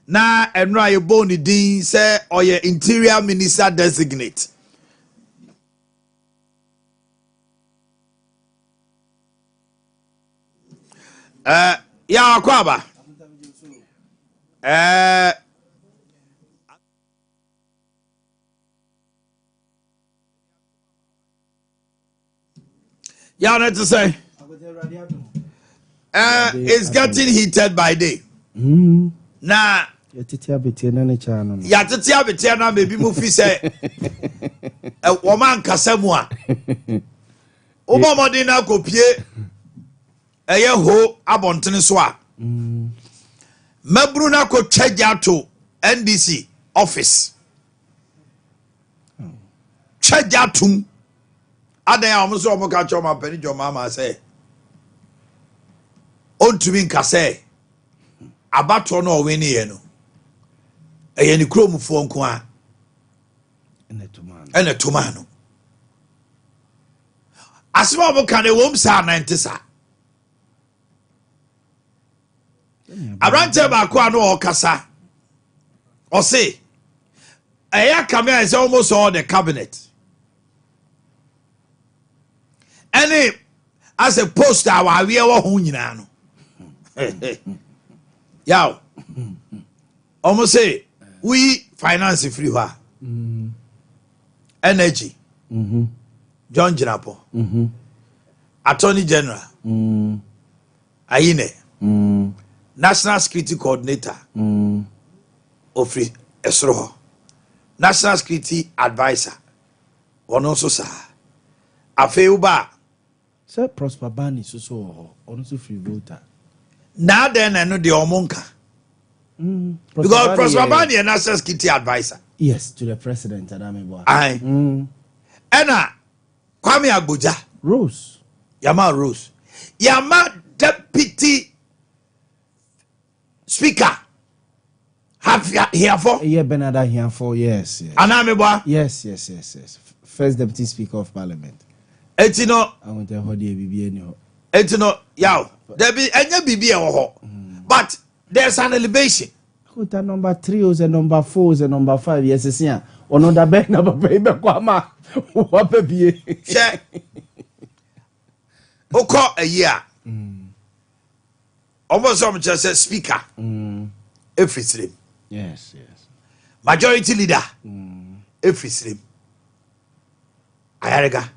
na enra ye boni din say oye interior minister designate. Ya kwaba. Yeah, not to say. It's getting heated by day. Nah. Yatitia betiana ne chano. Yatitia betiana maybe mufi say. Woman kasemwa. Omo modina kopie. Eye ho abontene so a. Mabru na ko twaja to NDC office. Twaja tum. Adan ya omo so omo ka choma pani jo mama say. Ontumi nka say. Abato no weni ye no. Eye ni kromfo nko a. Ene tomano. Asima omo kan e wom sa 90 sa. Arante ba kwa no okasa. O say eya Kamea is almost all the cabinet. Any as a poster wa we wo ho nyina no. Yaw. Almost say we finance free wa. Energy. John Jinapo. Attorney General. Ayine. National Security Coordinator. Ofri Esro. National Security Advisor. Ono so sa. Afeuba. Sir Prosper Bani so ono so free voter. Now then I know the omonka. Because Prosper Bani is National Security Advisor. Yes, to the president Adamebo. Aye. Ena Kwame Agboja. Rose. Yama Rose. Yama Deputy Speaker. Have here for? Yeah, Bernard here for, yes. Anamebo? Yes. First Deputy Speaker of Parliament. Etino. I want to hold the BBN. Etino, yaw. There be any BBN. But there's an elevation. Number 3 or number 4 or number 5, yes, it's here. Or no, the best number baby, Kwama. What baby? Check. Oko a year. Almost some just said speaker. Every stream. Yes. Majority leader. Every stream. Ayarega.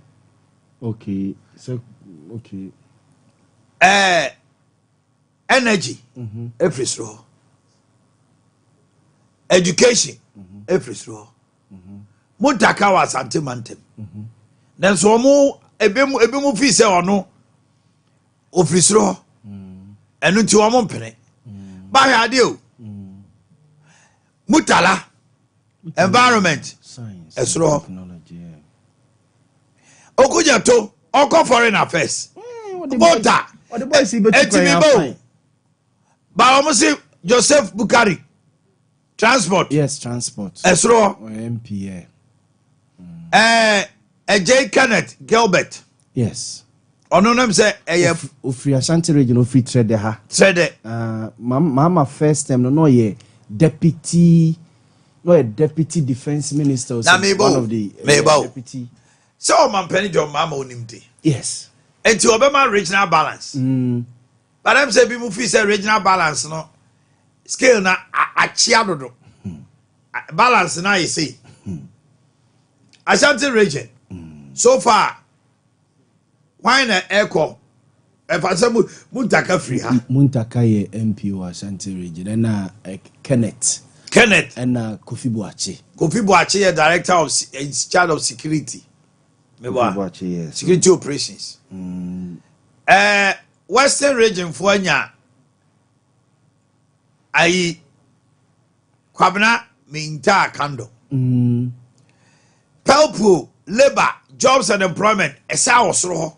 Okay. So, okay. Energy. Every straw. Education. Every straw. Muntaka was anti-mantem. Then so mo ebemu fi se ono ofri straw. Enu ti wo mo mpene. Ba ya de o. Mutala. Environment. Science. Esro. Technology. Okuja to oko foreign affairs. Bota. What the boy see betu Ba omo se Joseph Bukari. Transport. Yes, transport. Esro. Or MPA. J. Kenneth Gilbert. Yes. Ono nam say Ofri Ashanti region ofri trade ha. Trade. Mama first time no ye deputy defense minister. One of the deputy. So man penny John Mama onimde. Yes. And to obema regional balance. But I'm say people feel say regional balance no scale na achia dodo. Balance na you see. Ashanti region. So far why na echo if I say muntaka free ha. Muntaka ye MP wa Ashanti region and Kenneth and Kofi Boakye. Kofi Boakye is director of charge of security. Boakye, yes. Security operations. Western region for nya ai kwabna minta kando. Pelpo labor jobs and employment esa osoro.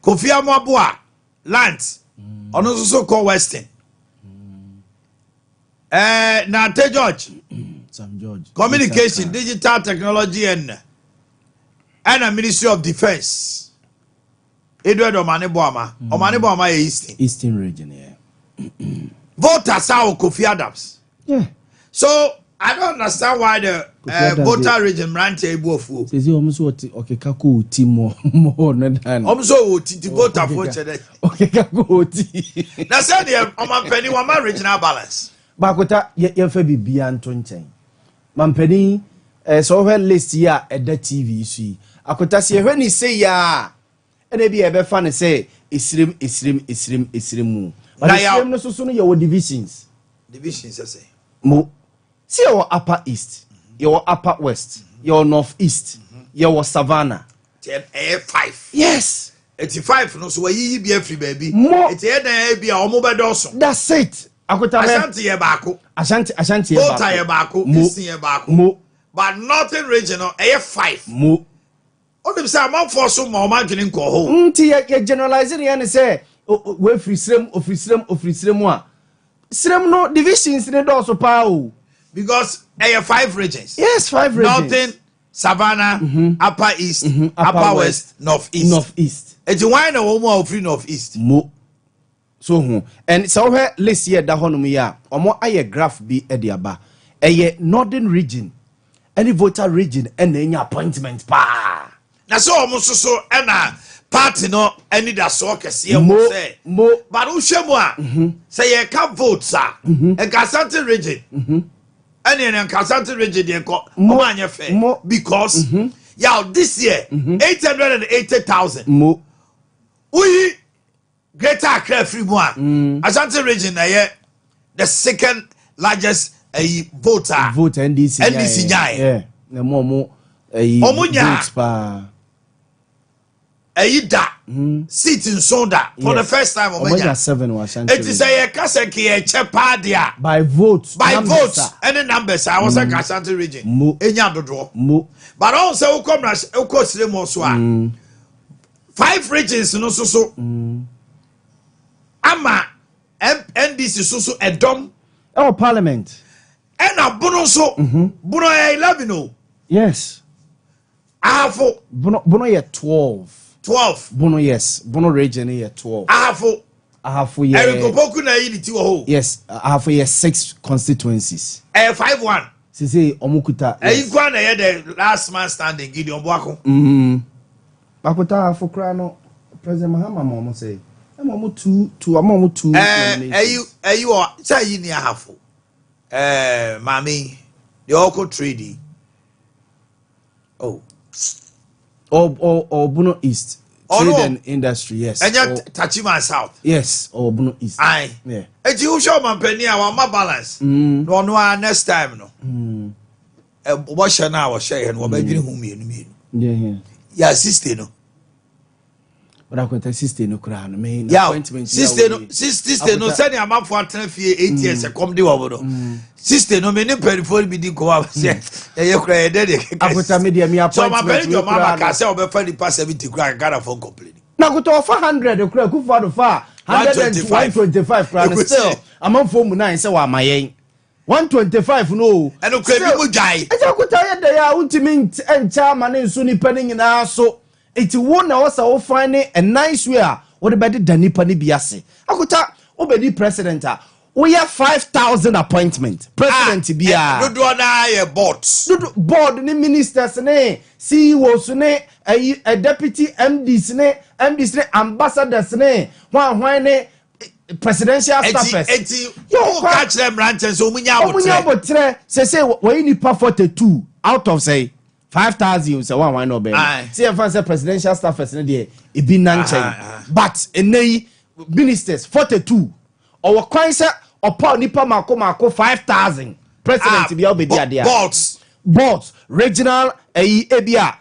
Kofi Amoboa lands ono so called Western. Nate George. Sam George. Communication, digital technology and a Ministry of Defense. Edward Omanhene Yaw. Omanhene Yaw is Eastern region, yeah. voters are Kofi Adams. Yeah. So I don't understand why the voter region ran able of. Says you almost what okay kaku team more than Also to voter for today. Okay kaku team. That's the Omanhene Yaw regional balance. Bakota ye fe bibia ntonchen. Mampeni so her list ya at the TV see. Akota se when he say ya ene bi e be fa ne say isrim mu. But isrim no so no your divisions. Divisions I say. Mo see your upper east, your upper west, your northeast, your savannah. 5. Yes. 85 no so yi be free baby. It's here na be o mo bedoso. That's it. Ashanti ye baako. Ashanti ye baako. Volta ye baako. Eastern ye baako. Mo. But northern regional 5. Mo. Only say am for so mo ma dwene nko ho. Nti ye generalize ne yan say we free srem mu a. Srem no divisions ne do so pa o. Because 5 regions. Yes, 5 regions. Northern, Savannah, Upper East, Upper West, Northeast. It's why no more free Northeast. Mo. So and so where list here da honum ya omo aye graph bi e de aba. Eye northern region. Any voter region and any appointment pa. Na so omo so na party no any da so kese mo say. Mo. But who shemu a say ye can vote sir. And Kasante region. Any Kasante region dey ko omo anye fair because yeah this year 880,000. Mo. We Greater Accra free one. Ashanti region the second largest voter NDC yeah na mo votes pa da seat in Sonda for the first time Omanya 7 was Ashanti. It is a kaseki chepadia by votes any numbers I was a Ashanti region enya dodo mo but also come sremo so a 5 regions no so ama NDC so edom parliament and a bono so bono 11 no yes ahafo bono ye 12 bono yes bono region ye 12 ahafo ye Erikopoku na yi ti wo ho yes ahafo ye 6 constituencies 5-1 say omukuta kwa na ye the last man standing Gideon Boako bakuta ahafo kra no president Mahama mo say I'm two. You say you near half. Mommy, the Oko trading. Oh, Bono East. Trade and industry, yes. And yet Tachima South. Yes, or Bono East. Aye. Yeah. And you show my penny our balance. No, next time no. Wash an hour share and what baby whom me. Yeah. Yeah, sister no. But I could sister no crown. Me appointment. Sister no send your mouth for 8 years. Come do over. Sister no many peripheral be di go up. Say you cry dead. I put media me appointment. So my parents your mama can say over 50 past 70 cry got phone complaining. Now go to 400 cry ku for the far 125 crown still. I'm on phone 9 say wa my 125 no. And okay people die. I just go tell you they are ultimate and chairman nso ni panning na so. It won na wasa wo find a nice way what the better than nipa ni biase. Akuta obedi president a we have 5,000 appointment. President bia. Do na ye boards. Board ni ministers ne CEOs ne a deputy MDs ne ambassadors ne hwan ne presidential staffers. You catch them ranches so munya botre. Say we nipa 42 out of say 5,000 so one no be. See if say presidential staffers ne there e be nanchen. But enei ministers 42 or kwan say opa nipa mako 5,000 president bia obedi ade boards regional ebia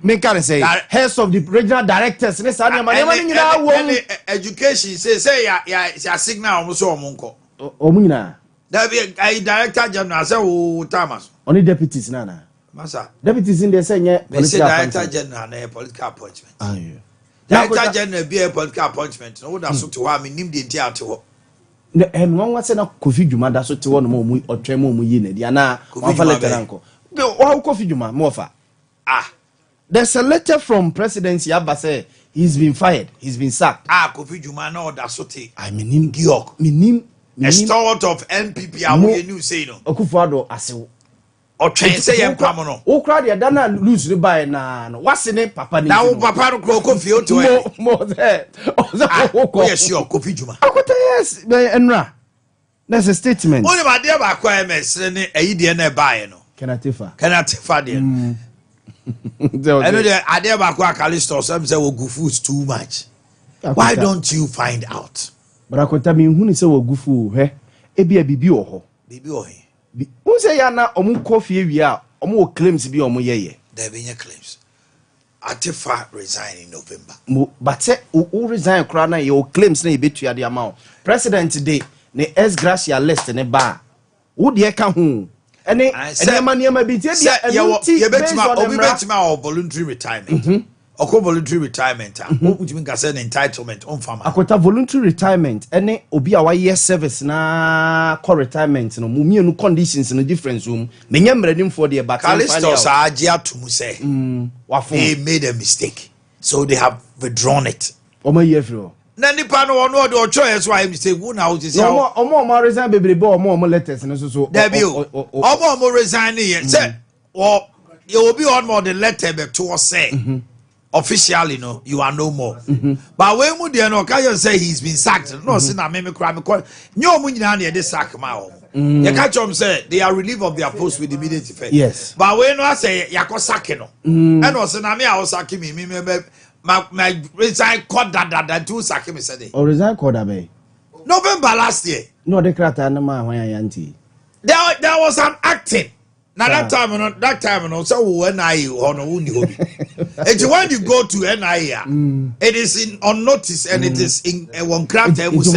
make can say heads of the regional directors ne sa na nyina wo education say ya signal omo so omo nko omo nyina da be director general say o tamas only deputies na masa deputies in there say political director general na political appointment director general be a political appointment no da so to wa me nim de nti ate ho ne enwan wa se na Kofi Dwuma da so te wo no mu otwe mu yi na dia na wan fa letter anko wa Kofi Dwuma mo fa there's a letter from presidency Abba say he's been fired, he's been sacked. Kofi Dwuma na order so te I menim giok minim a stalwart of NPP awo you say no Akufo-Addo asewo o twen say yem pam no wo kra de da na lose ne buy na no wase ne papa ni na wo papa no kro kofi o to e mo there o yes sure kofi juma akota yes enra that's a statement only my dear ba kwa ms ne ayi de na buy no Kenatefa de mm. I know the Ade Akye Abia some say Wogufu is too much. Why don't you find out? But akota me hu ni say Wogufu he ebi bibi oho. Bibi oho. Who say ya na omu coffee wi a omu claims bi omu yeye. There be claims. Atefa resign in November. But say who resign kra na your claims na ebetua de amount. President day ne ex gratia list ne ba. Who de ka hu? Any niema bi tie dia you betima or voluntary retirement. Oko voluntary retirement what would you mean say entitlement on farmer akota voluntary retirement any obi a year service na co retirement no mumienu conditions no difference room menye mradim for the back Callistus agia to mu say they made a mistake so they have withdrawn it omo year fro na nipa no ono de choice why mistake who now just say omo resign bebrebe omo letters no so there be omo resign here say you will be on more the letter be to say officially no you are no more but when mu dey no can say he's been sacked no say na me kra me call nyo mu nyina na dey sack ma o you catch them say they are relieved of their post with immediate effect yes but when no say yakọ sack no and no say na me I was sack me my resign called that to sack me say or resign called abe November last year no de krata na ma hwan yanti there was an acting. Now that time so when I on uni hobby. And when you go to NIA, it is in on notice and it is in one craft. It was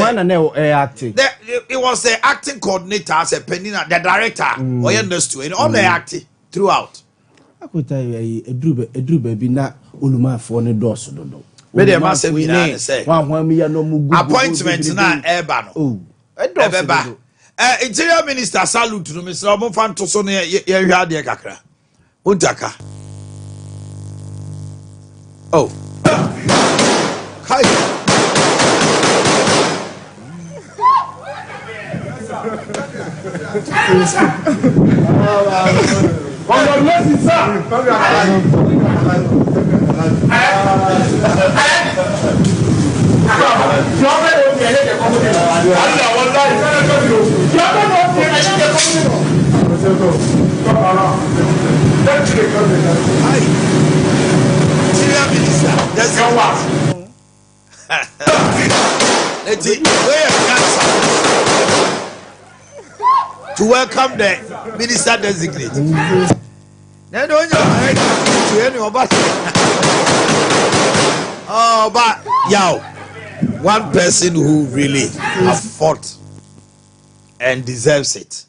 the acting coordinator as a penina, the director, or understood and all the acting throughout. I could tell you a drube be not uluma for the doors. But there must be appointment na Ebano. Oh, Interior Minister salute to Mr. Omofan to so near Ade Kakra. Untaka. Oh. Hi. To welcome the minister designate. Oh, but Yaw, one person who really have fought and deserves it.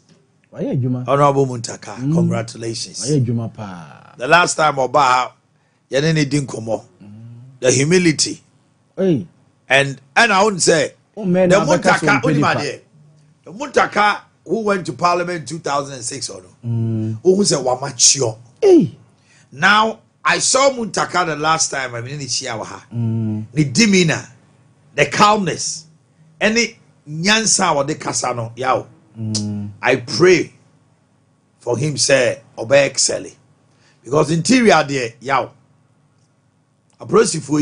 Honorable Muntaka, congratulations. The last time Oba, Yaneni Dinkomo, the humility, and I wouldn't say the Muntaka who went to Parliament in 2006 or no, who said Wamachio. Now I saw Muntaka the last time I mean in Chiawaha. The demeanor, the calmness, any nyansa or the kasano Yaw. I pray for him, say, obey excelling. Because interior there, Yaw. Approach for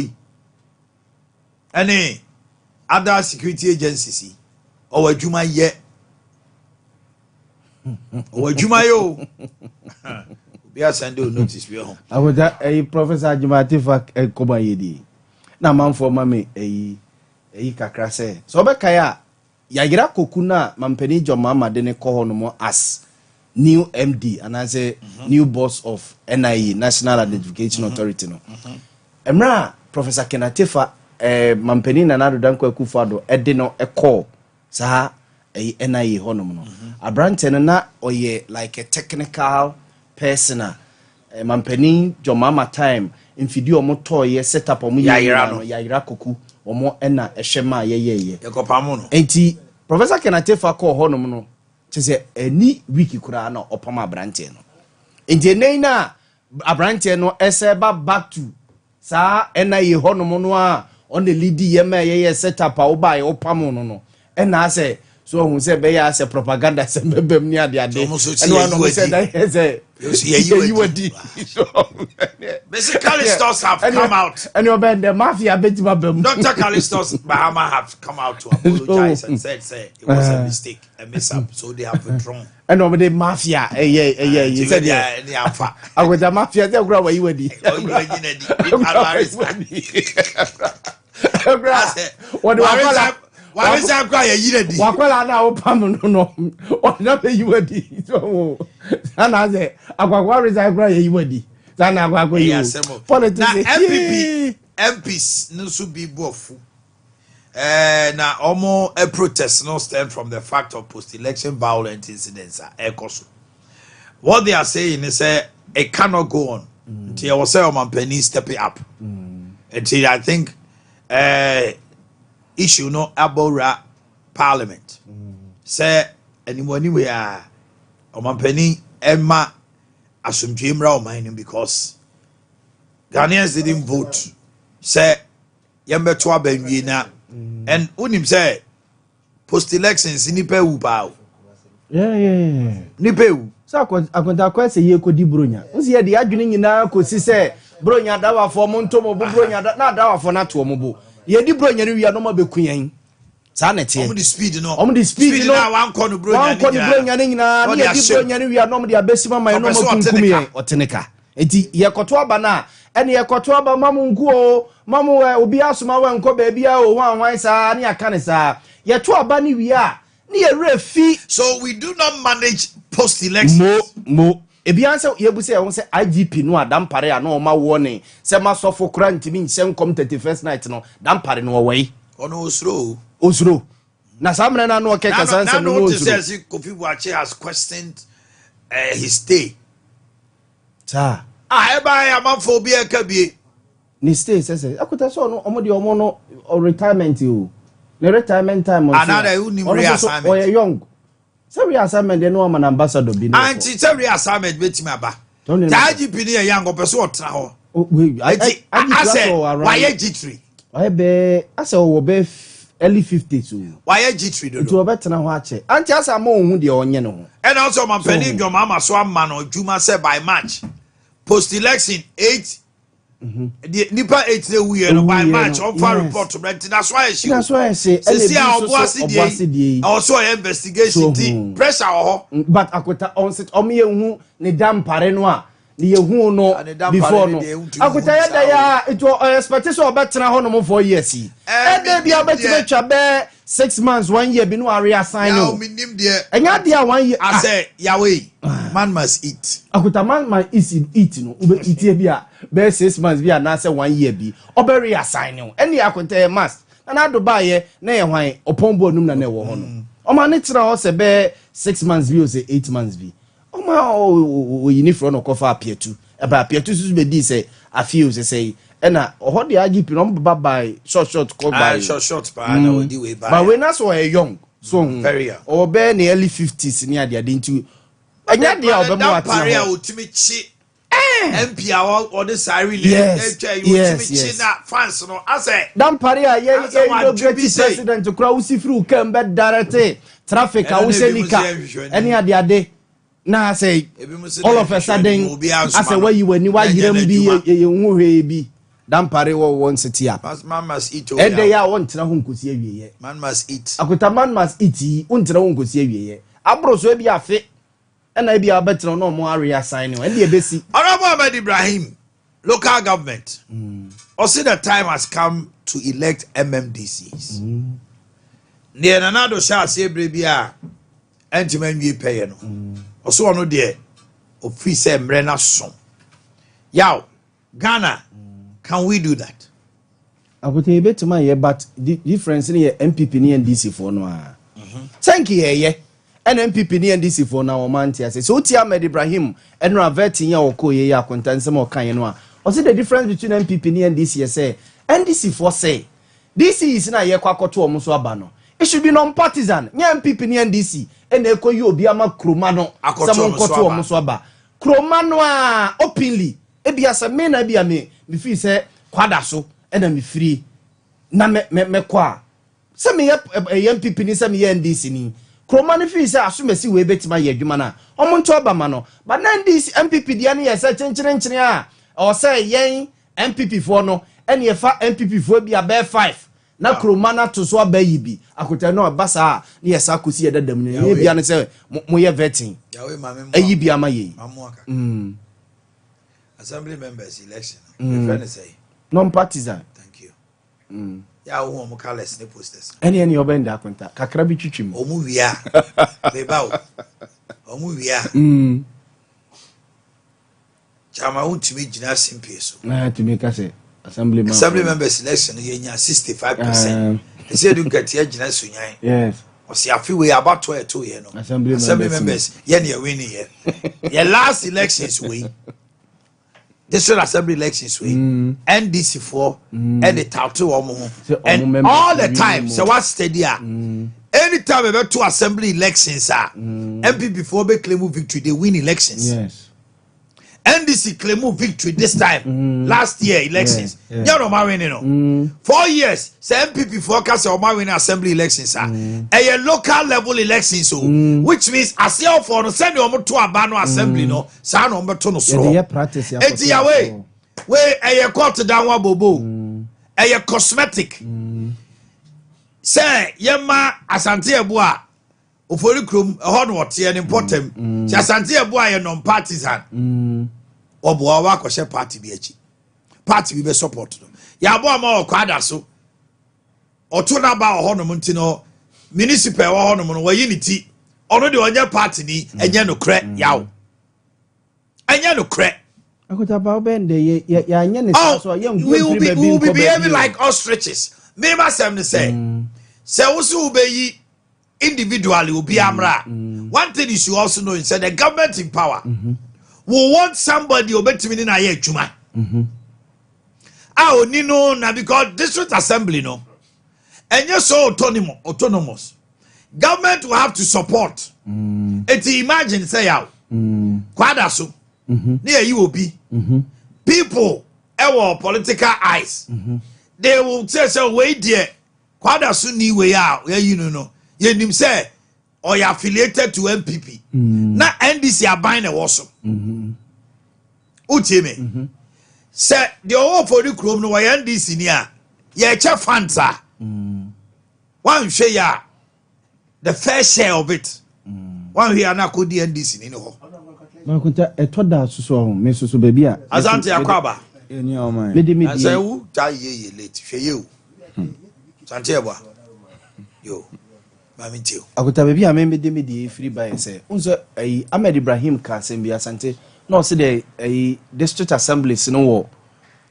any other security agencies or Juma yet. Or Juma yo. We are sending notice. I would a Professor Jumatifa Kobayedi. Na man for mammy a kakra say. So Bekaya. Yagira kokuna mampeni jo mama dene ko no as new MD and as a new boss of NIE National Identification Authority no. Emra Professor Kenatefa mampeni na nado danko Akufo-Addo ede no call sa NIE honom no. Abrante na oye like a technical person mampeni jo mama time infidi omo toye set up omo yagira koku omo ena ehwema yeyeye ekopamo no enti Professor Kenatefa call honom no chese any wiki kura na opama abrante no enti nei na abrante no eseba back to sa ena ye honom no a on the lead yema yeye set up a oba opamo no ena say so who say be ya say propaganda say bebem ni ade ade and one who say that say you wadi Mr. Callistus have come out and you bend the mafia beti babem Dr. Callistus Bahama have come out to apologize and said say it was a mistake, a mess up, so they have withdrawn. And over the mafia you said yeah I was the mafia they grow where you wadi what do I why is that cry yiredi wakwala na opam no ona be yiwadi so ana say agwagwa resign cry yiwadi sana agwagwa yi politics na MPs no so be bofu na omo a protest no stem from the fact of post-election violent incidents ekoso. What they are saying is it cannot go on until you say Omanhene step it up until I think issue no abora parliament say anybody we are Omanhene Emma asumdwemra Omanhene because Ghanaians didn't vote say yembeto abenwie na and unim say post elections nipa wu ba yeah nipa wu so akonta kwa say ye kodi bronya nsi ye de adwene nyina kosi say bronya dawa fo mo ntomo bo bronya na dawa fo na to mo bo ye di bronya ni wi no ma bekuyan sa na tie om the speed no na wan ko no bronya ni nyina ni ye di bronya ni wi no mo de abesima man no mo kunkum ye oteneka enti ye koto aba na ene ye koto aba mamu nkuo mamu obi asoma wa nko ba bia o wan sa ni aka ne sa ye to aba ni wi a ni ye refi. So we do not manage post elections mo ebi anse ye bu say won say IGP no adampare a no ma warning say masofo kura ntimi nhyem kom 31st night no dampare no wai ono osro na samre na no keka sanse no osro says Kofi Boakye has questioned his stay ta eba ya mafobia kabie ni stay says akuta so no omo de omo no retirement o the retirement time another unim reassignment or young so reassignment dey no man ambassador bi no anti say reassignment betimi aba IGP ni e young person otra ho I say why G3 why be ase wo be early 50s o why G3 do to obetena ho ache anti asa ma ohun de onye no and also Omanhene Yaw mama so ama no djuma say by March post election 8 the nipa 8 dey we no by March on far report to rent that's why she see how Boakye also investigation team pressure ho but akota on set omo hu ne dampare no a ne yehu no before no akota ya da ya it expectation obetena ho no mo 4 years e dey bia obetena twa be 6 months 1 year bi no reassign no minim de enya dia 1 year I say Yahweh man must eat akota man eat no ube eat bia be 6 months bia na say 1 year bi obe reassign no eni akota must na do ba ye na ye hwan opombo num na na wo ho no o ma ne tira ho se be 6 months bi o say 8 months bi o ma o yinifro no kofa apietu e ba apietu su be di say afio say ena oho de IGP no bye short call by short pa na odi we by but we na so young so very young o be na early 50s ni ade nti anya de a obemu atare a otimi chi MP or the Sari chi na fans no ase dampare a ye great president to kra usifru kembe direct traffic a usenika any ade na say all of a sudden ase where you when you yiram bi ye hu hwe bi dampare wo won city up man must eat e dey ya won tena ho nkosi awieye man must eat akota man must eat untena ho nkosi awieye abro so bi afe na bi abetena no mo area sign no e dey besi Honorable Ahmed Ibrahim local government or say the time has come to elect MMDCs ne na na do sha se bre bia entiman wi peye no oso ono de office mre na so yaw Ghana can we do that akote betuma ye but the difference in MPP ni NDC for no thank you ye and MPP ni NDC for na o man tia say so ti Ahmed Ibrahim eno averting ya okoye ya kontansem o kan ye no a o say the difference between MPP ni NDC say NDC for say DC is na ye kwakoto o so aba no it should be non partisan nya MPP ni NDC ene ekoyi obi ama kroma no samo nkoto o so aba kroma no a openly e bia se me na bia me feel say kwada so ena me free na me kwa se me MPP ni se me NDC ni kroma ne fi se asomasi we betima ye adwuma na omonto obama no but na NDC MPP dia ne ye se chenchire a o se yen MPP fo no ene ye fa MPP fo bi abe 5 na kroma na to so abayi bi akota no basa ne ye sa kosi ye dadam ne ye bia ne se mo ye vetting yawe mame ayi bi ama ye assembly members election my friend say non-partisan. Thank you. Ya wo mo colors ne posters. Any obenda akonta. Kakra bi twitwim. Omu wia. Bebawo. Omu wia. Chama untimi gina simpie so. Na to make say assembly members election ye nya 65%. They say do get ye gina sunyan. Yes. O se afi we about to ye no. Assembly members ye na winning ye. Your last elections we district assembly elections we NDC for and the tattoo and all the time so what steady anytime we to assembly elections MPP for be claim victory they win elections. Yes. NDC claim victory this time last year elections yeah no winning no 4 years say MPP forecast or winning assembly elections a local level elections so which means as you for no send you to abano assembly no sa no to no so enti ya we a court down wa bobo a cosmetic say yema asante ebua ofori krom ho no wote an important asante ebua ye non partisan obo wa akose party bi achi party bi be support no ya bo ma okwada so oto na ba ho no mti no municipal ho no no wayi ni ti ono de onye party ni enye no kre yawo enye no kre akota ba obende ya anye ne so ye we will be behaving like ostriches me myself ne say we so be individually will be amra one thing you should also know is that the government in power we want somebody obetimi na ye adwuma oni no na because district assembly no enye so autonomous government will have to support imagine say yaw kwada so na you will be people our political eyes they will say so wait there kwada so ni we you know yenim say or you affiliated to MPP na NDC abine na woso utime say the over for the chrome no NDC ni a ye che fanta one share ya the fair share of it one here na kodi NDC ni ho makunta etoda suso me suso baby a azante akwaba eni o man me say wu ta ye late hwe ye o sante eba yo Mamintio. Akuta baby a me de free by say unso Ahmed Ibrahim ka sembi asante no se de district assemblies no wo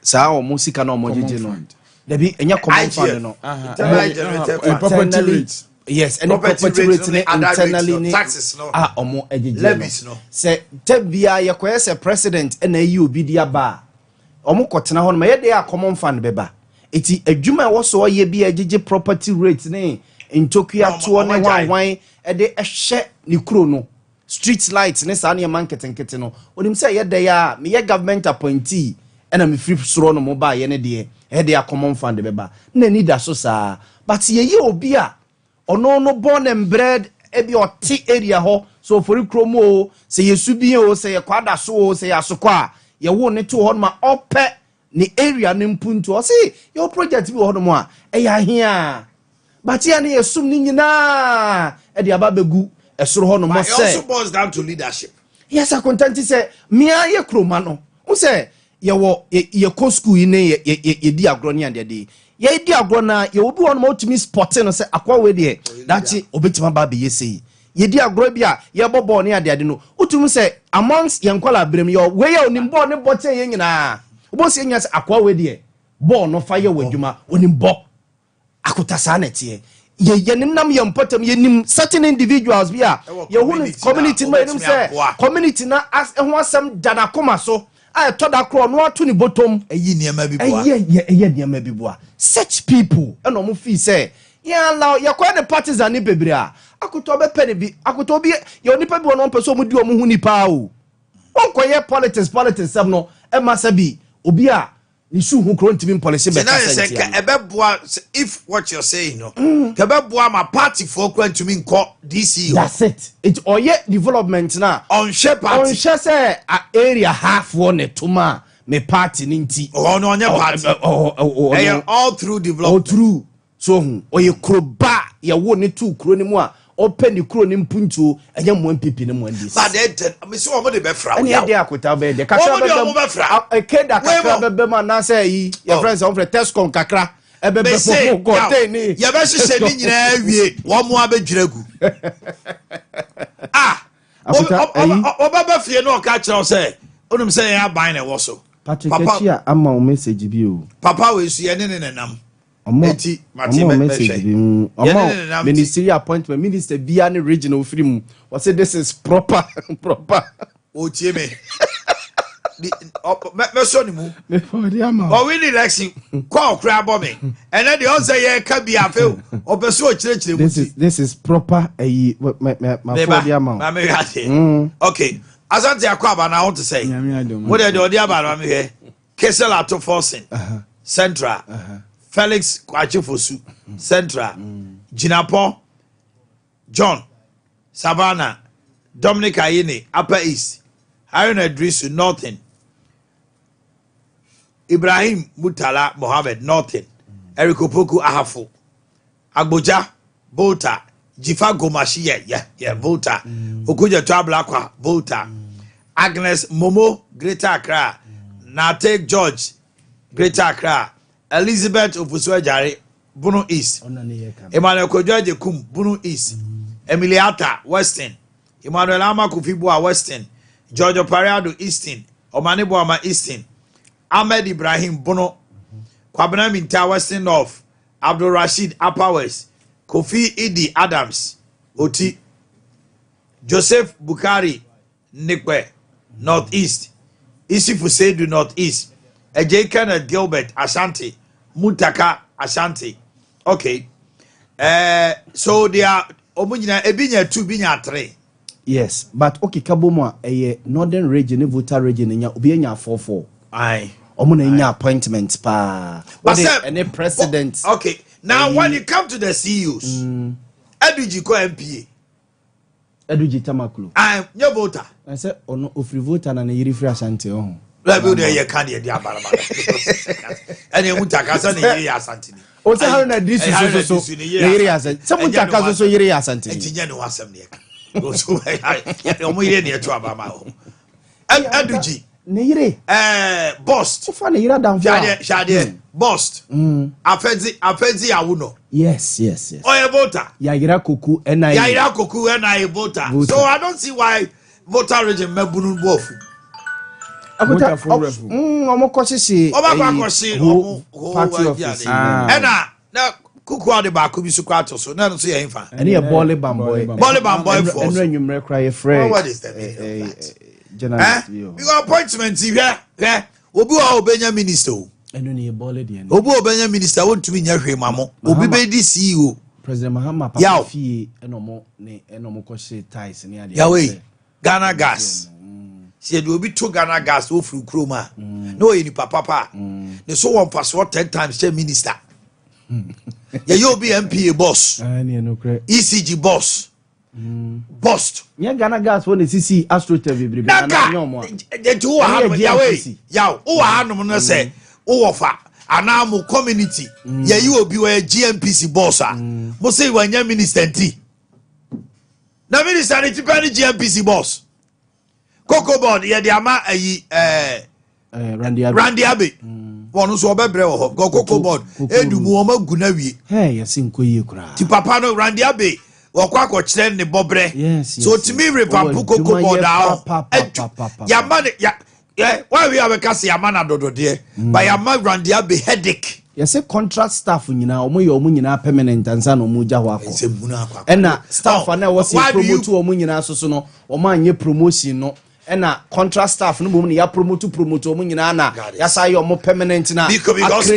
saa o musika no mo jeje no debi enya common fund no property rate yes any property rate internally ni taxes no omo ejeje levies no se tabia ye kwese president na yi obi dia ba omo kotena ho no ye de a common fund beba eti adwuma wo so ye bi ejeje property rate ni Intokia to ne wan e de ehye ni kuro no street lights ne sa ne market nkete no onim say ye de ya me ye government appointee e na me free soro no mo ba ye ne de e de a common fund beba na ni da so sa but ye obi a ono no born and bred e bi oti area ho so for kuro mo say ye subi o say ye kwada so o say asokwa ye wo ne to ho ma ope ni area ne mpuntu o say your project bi ho no mo a e ya hia but ya ne yesum ni nyina e de aba begu esoro ho no mo say it also boils down to leadership. Yes, I content say me aye kroma no wo say ye wo ye ko school ni ye di agro ni ande de ye di agro na ye obi won ma otimi sport no say akwa we de that obetima ba be ye say ye di agro bia ye bobo ni ade no utum say amongst ye nkwala brem ye we ye onimbo ne bote ye nyina obo say nya say akwa we de ball no fa ye wadwuma onimbo akuta sanete ye nam ye mpotam ye nim certain individuals bia ye hu community ma nim say community na as ho asem dana koma so I told that crown no to ni bottom eyi niam bi boa ye niam bi boa such people e no mo fi say ya allow ye kwa the partisan ni bebre a akuto be pene bi akuto bi ye onipa bi won peso mo di o mo hu nipa o won koye politics sam no e ma sabi obi a issue who couldn't even policy better. If what you're saying, no, my party for to mean call DC. That's it. It's all yet development now. On Shepherd, say area half one to ma me party ninti. Oh no, on your party. All through development. All through. So, or you croba, you won't two cronimwa. Open the cronim punto and young one pippin and one this. But then, I'm so much better from the idea could have been the Kakra. A kid that Kakra na say, your friends of the Tescon Kakra. A baby say, your best said in one more bedregu. Ah, Obaba fear no catch or say, Unum say I'm buying a wasso. Patrick, I'm on message you. Papa will see any and message ministry appointment minister Biani regional film was say this is proper. Oh Jimmy. Oh we election call crab bombing and then the answer yeah can be a fail or pursue church. This is proper okay Asante Akwaba now want to say what are the about here Kessel to forcing Central Felix Kwachifosu, Central, Jinapo, John, Savannah, Dominic Ayine, Upper East, Haruna Idrisu, Northern, Ibrahim Mutala Mohammed, Northern, Eric Opoku Ahafo, Agboja, Volta, Jifa Gomashi, yeah, Volta, Okuja Trablakwa, Volta, Agnes Momo, Greater Accra, Nate George, Greater Accra, Elizabeth Ofusuajare, Bunu East. Emmanuel Kojoje Kum, Bunu East. Emiliata, Western. Emmanuel Ama Kufibua, Western. Giorgio Pariado, Eastern. Omanibuama, Eastern. Ahmed Ibrahim, Bunu. Kwabena Minta, Western North. Abdul Rashid, Upper West. Kofi Idi Adams, Oti. Joseph Bukari, Nikwe, Northeast. Isifu Seidu, Northeast. J. Kenneth Gilbert, Ashanti, Mutaka, Ashanti. Okay. So they are Omunina Ebinya 2, Binya 3. Yes, but okay, Kaboma, a northern region, voter region, in your Obianya 4-4. Aye. Omuna appointments, pa. But any president. Okay, now when you come to the CEOs, Eduji ko MPA. Eduji Tamakulu. I'm your voter. I said, oh no, if you vote and a year free Ashanti. You can't hear the and you won't take us on the year Santini. Also, how in this is so years. Someone take us also year Santini. Genuine was some near. So I near to Abama. And Aduji. Nere. Bost. So funny, you're down Shadi. Bost. Afezi Awuno. Yes. Oh, a voter. Yagira Kuku and I voter. So I don't see why voter region Mebunun Bofu. Party office. And now, Kuku the back be so quite so. None of say infant. And a Bolly Bamboy for. And you may cry a friend. What is that? You got appointments here. Obu Obenya minister. And only a Bolly. Obu Obenya minister want to be near him, Mamma. Obi be the CEO. President Mahama Yaw fee and no more cosy ties in Yahweh. Ghana gas. Said will be 2 Ghana gas through Kroma. No, any papa. The so one password 10 times 10 minister. You'll be MPA boss. ECG boss. Boss. Yeah, Ghana gas when the CC Astro TV. The 2 are Yaw. Oh, I don't say. Oh, offer. Anamu community. Yeah, you will be a GMPC boss. Must say when you're minister T. Now, minister, it's a GMPC boss. Coco board, yeah, the ama Randy Abbey. One who's over brew, go coco board, Edu Muoma Gunawi. Hey, yes, in Kuyukra. Tipapano Randy Abbey, or Quack Chen the Bobre. Yes. So to me, Repapu Coco board now. Yamani, yeah, why we have a Cassia Yamana Dodo dear, by Yama Randy Abbey headache. Yes, a contract staff in now, Munina permanent and San Omuja Wako. And staff, and I was promote to Omunina Sosono, or man, your promotion, no. ɛna contract staff no bom ne ya promote omo nyina na ya say your more permanent na because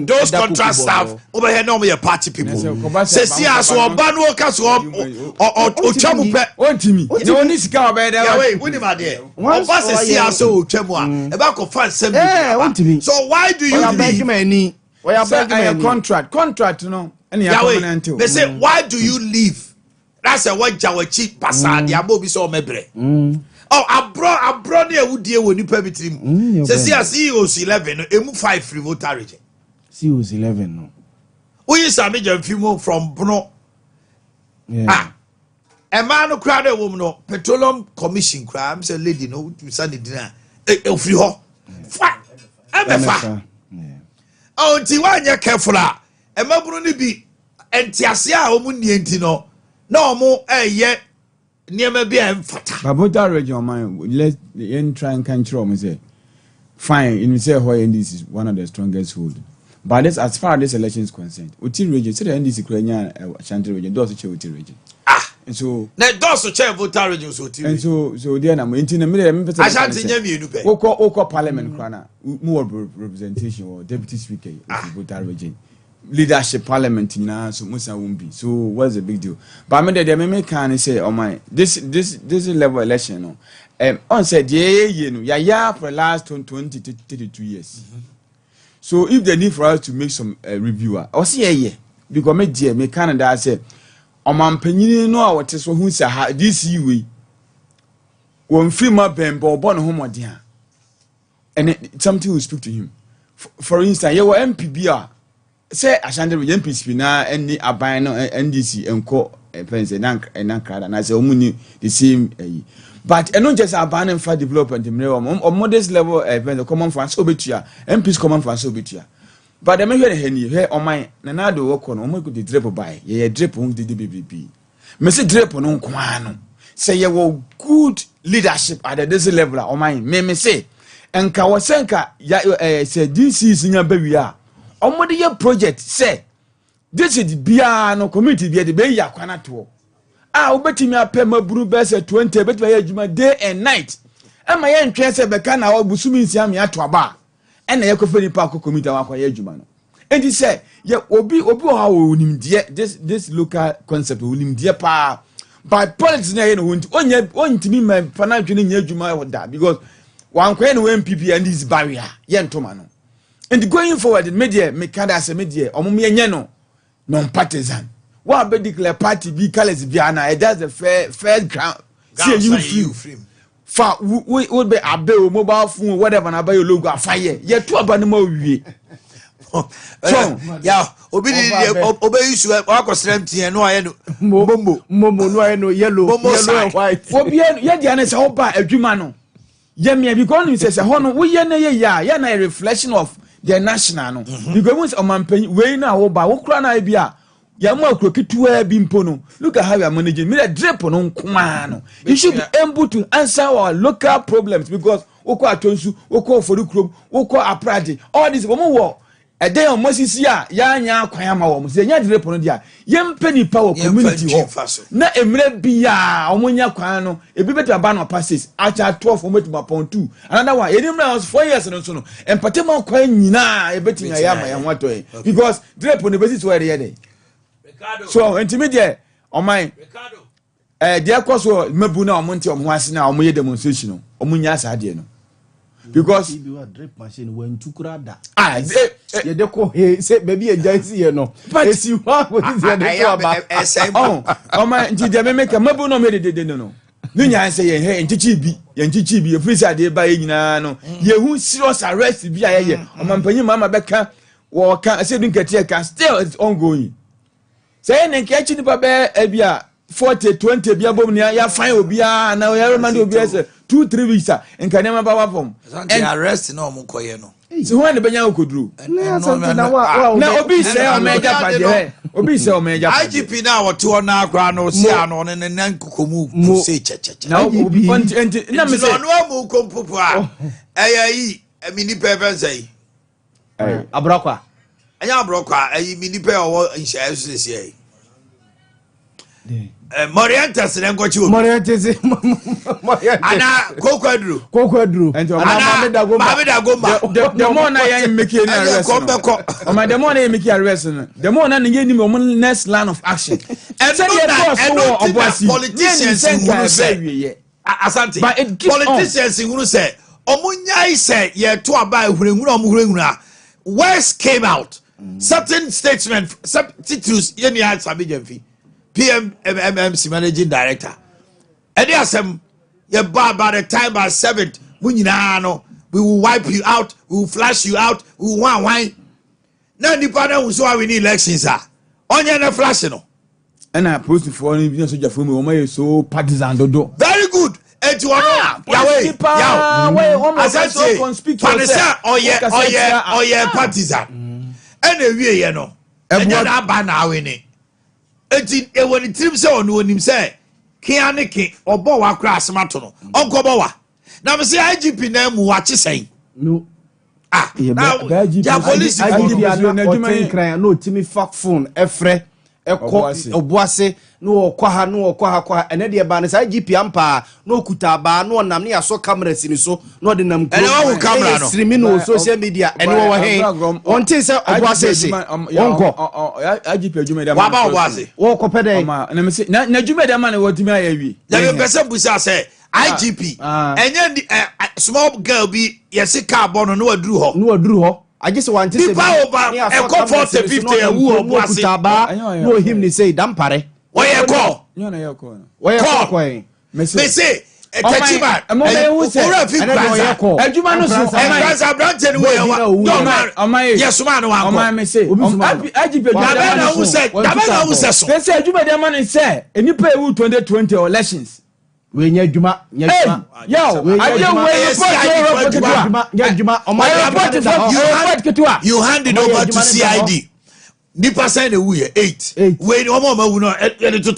those contract staff over here no me party people say see as oba no ka so o twamu pe ontimi ne oni sika oba dey wait we ma dey oba say see as o twamu a e ba ko fan sem so why do you leave contract no permanent they say why do you leave that's a what jawachi pasa dia bo bi so mebre oh abro ne awudie woni pa bitrim say see as CEOs 11 emu 5 free voter region CEOs 11 no we sami jamfimo from Bruno a man no crowd a woman no petroleum commission crime say lady no to send dinner e free ho fa emefa oh nti wanya careful a emaburu ni bi entiase a omu nie nti no na omu eye niema bi emfata babota region man let try and control me say fine in say how NDC is one of the strongest hold but this as far as this election is concerned Uti region say the NDC kranya Ashanti region does che Uti region and so na does che voter region so Uti and so there na mo nti na me Ashanti nya mienu pe oko parliament krana more representation or deputy speaker of voter region leadership parliament na so musa wumbi so what's the big deal but me dey me can say oh my this level election no on said yeah no ya for the last 20 to 32 years so if they need for us to make some reviewer or see yeah because me dey me Canada say o man panyini no a wote so hu sa this way won free ma bembo born homodin and something will speak to him for instance you MPB say Ashanti region PCP na any aban no NDC enko pense na krada na say omuni the same but eno just aban and for development on modest level the common funds obetua MPs common funds obetua but the measure he here on my na do work on omo go dey drip by ye drip on the BBB me say drip no nko ano say ye wo good leadership at this level on my me say enka wosenka ya say DC is nya bawia omode ye project say this is bia no community bia de be yakwana to obetimi apem maburu be say 20 obetimi ya adwuma day and night ema ye ntwe say be ka na obusumi nsia me ato aba ena ye kofani pa ko community akwa ye adwuma no enti say ye obi ha onimdie this local concept onimdie pa by politics na ye no ontimi ma financial nya adwuma da because wan kwa no MPP and this barrier ye ntoma no. And going forward, in media, me kada as a media, or no non-partisan. What be declare party be colors Biana, that's the fair ground. See you free. For would be a bill, mobile phone, whatever, and about your logo, fire. Yet two abanimo we. So, yeah, obey you to Marco Strempty and no, I know Momo, no yellow, and white. For bien, yet the honest hope by a Jumano. Yemia, because he says, Hono, we yana a reflection of. The national no because once a man pay we na wo ba wo kra na bia ya mo akrokitu a bi mpo look at how you are managing me the drip no nkoma no you should be able to answer our local problems because woko atonsu woko forukrom woko aprade all this wo a day on mosisi a ya nya akwan ama wo se nya drip no dia yem pani power community ho na emre bia omonya kwan no ebi beta ba no passes acha 12 ometima pon 2 another one enimra was 4 years no so no empatema kwan nyina ebeti nya ya ma ya hwato because drip no basis where dey Ricardo so intermediate on my Ricardo dia koso mabu na omonte omho ase na omoye demonstration omunya asade no because you are drip machine when to krada ye de ko he say baby e jansi ye no esi wa wo ti ye de ko ba oh my nti de me make mabu no me de no ni nya say ye he nchichi bi e free ade ba ye nyina no ye hu serious arrest bi a ye o mampanyi mama beka wo ka say dun kete ka still it's ongoing say ne ke chi ni ba be bia 40 20 bia bom ni ya fine obia na ya remand obia say 2-3 weeks and can never baba from and arrest no mo koye no so when the benya okodru na obi say o meja pade obi say o meja IGP na woto na akra no si ano ne nan kokomu say cheche na obi na me say no mo kompopo a eyi mini pepe say abrokwa anya abrokwa mini pe owo insha say Morientes then got you. Morientes. Ana Kokwadru. The more I make you arrest. The more I make you arrest. The more I give him next line of action. And politicians who say, Asante, politicians who say, Omunya say, yeah, to abide West came out. Certain statements, substitutes, Yenya Sabijemfi, PMMMC managing director. And there are some, yeah, by the time by 7th, we will wipe you out, we will flash you out, we will want wine. Now the partner who saw we need elections are on your flash, and I post for you so partisan dodo. Very good. And to as I say, partisan. Anyway, you know, and you're not by now in it. And when it trips on when him say, Kianiki or Boa Crass Matono, Uncle Boa. Now, I say, IGP name, what you say? No. Now, police, no, Timmy fuck phone, Efre. Obuase no okwaha ene de ba ne sa GP ampa no kutaba no nam ne aso cameras ni so no de nam camera no stream no social media ene wo he on tin se Obuase se wonko IGP adwuma de wa ba Obuase wo ko pede na me se na adwuma de ma ne wotimi ayewi ya me pese busa se IGP enye small girl bi yesi car bono no aduru ho I just want to say, a call for the 50 a woo was no him they say, Dampare. Why a call? Why a call? They say, a catchy man, a man who said, a call. A human who's a branch and we yes, man, I may say, I who said, they said, you made a man and say, and you pay 2020 elections. We need Juma, yo, I you hand it over to CID. Nipa sign we 8. When no more we no to 2.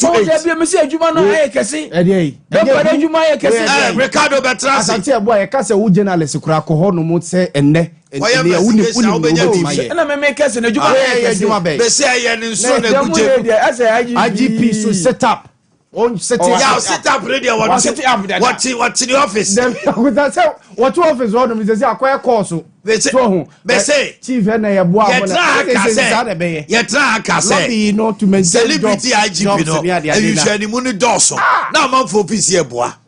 Me say Juma no kesi. E Juma kesi. Ricardo Bertrand. Asante boy, e ka se wo journalist kura ko ho no mo se enne. Ene uni na me make kesi na Juma be. Be say ye nso na guje. IGP so set up. On set up radio what set up what in the office them with that say what office one me say akwai course so be say chief na ye boa mo na ye tra aka say no to maintain celebrity IGP no you share the money doso now man for office here boa.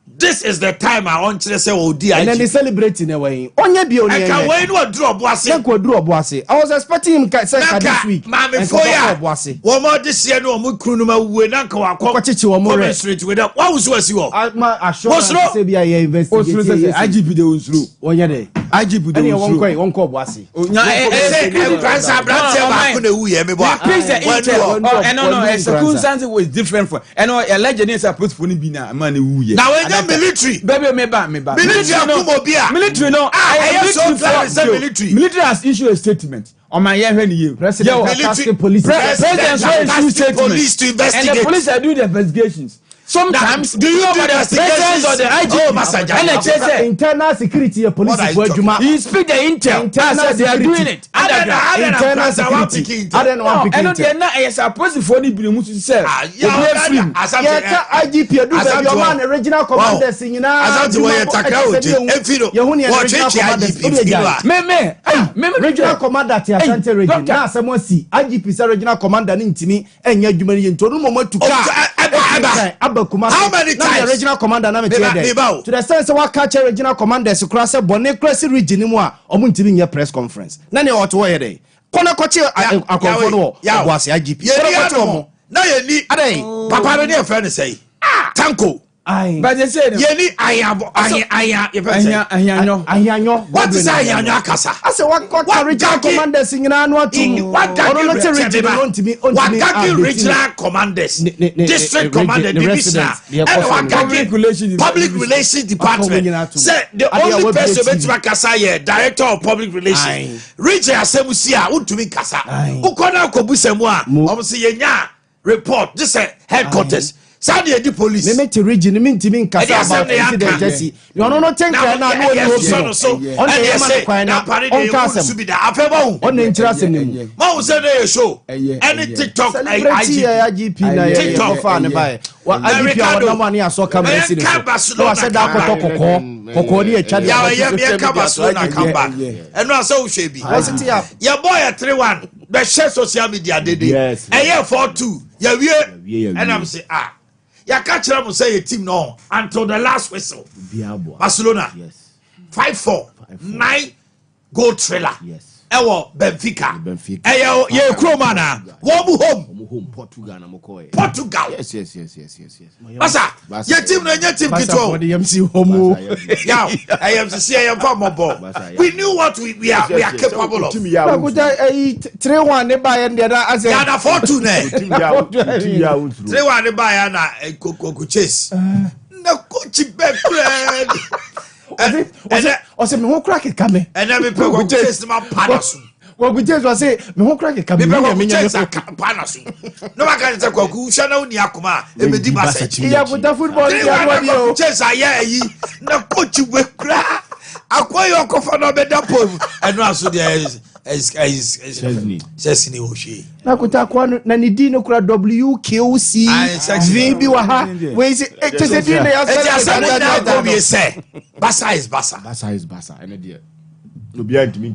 This is the time I want to say Odi. And then they celebrating away. Onye bi oni. I can wait no draw Boakye. I was expecting him say this week. Mama for ya. One more this year no mu kunu ma we na ka wa ko street with that. What was you? I sure say be a investigate. IGP dey unsuru. Onye dey. IGP dey unsuru. Won ko Boakye. Say Prince branch ba ko na wu ye me bo. No, circumstance was different for. And allegedly supposed for ni bi na man wu ye. Now military. Baby, me ba. Military no. Military has issued a statement. On my year when you President asking police. President issued police to investigate. And the police are doing the investigations. Sometimes do you do the investigations or the IGP? Internal security police for Juma. He speak the intel. They are doing it. Internal security. I don't want and they are not supposed to phone be much to say. IGP do the your man original commanders in na. Me regional commander ti Asante region. Na asemo si IGP sa regional commander ni ntimi enya adwuma ni nto no mo matuka. How many times? The regional commander na me tell them. To the sense what catch regional commanders cross bone cross region mu a omo ntimi nya press conference. Na ne oto ye dey. Kona koche akonfo no Boakye IGP. Na ye ni papa me dey friend say. Tanko. But they say yeni ayanyo. What is ayanyo akasa? I say what regional commanders nyina no atum. What regional commanders, district commander, division, and public relations department. Say the only person to akasa here, director of public relations. Region asemusia untumi kasa. Ukona ko busemu a, omo se yenya report. This headquarters. Saudi the police. Me to region, me ntimi nkasa about incident Jesse. You no think na no no so. On the say na parade dey use be da afeba on the interest nim. Ma wo say dey show. Any TikTok IGP na TikTok fa ne bai. Wa IGP wa na aso camera si ne. No wa say da kokko ni e twa ya ka Barcelona come back. Eno asa wo hwe bi. Ya boy 3-1 be share social media dede. Eye 4-2. Ya wie and I'm say ya catch them say a team no until the last whistle. Barcelona. Yes. 5-4. 9 goal trailer. Yes. Ewo Benfica. Eyo ye Kromana. Home Portugal na mokoe. Portugal. Yes. Basa. Ye team no nye team kito. The MC homo. Yeah. I am to see I am from Mobo. We knew what we are capable of. 3-1 ne ba yen there as ya na 4-2 ne. 3-1 ne ba ya na Coco Chase. Na coach background. O se me ho crack kame. And me pe Chase ma panasu. Wo Chase wa say me ho crack kame. Me Chase panasu. No ma kan say kwaku hwa na oni akoma e me di basa chi. Ya buta football ya wa Chase aya yi na coach we kra. Akoyo kofa no be da pom. Eno aso de Chesney Oshi. Na kutakwa na ni di no kura WQC VB wa ha. We say Chese di na ya say Basa is Basa. Ene dia. No bia ntimi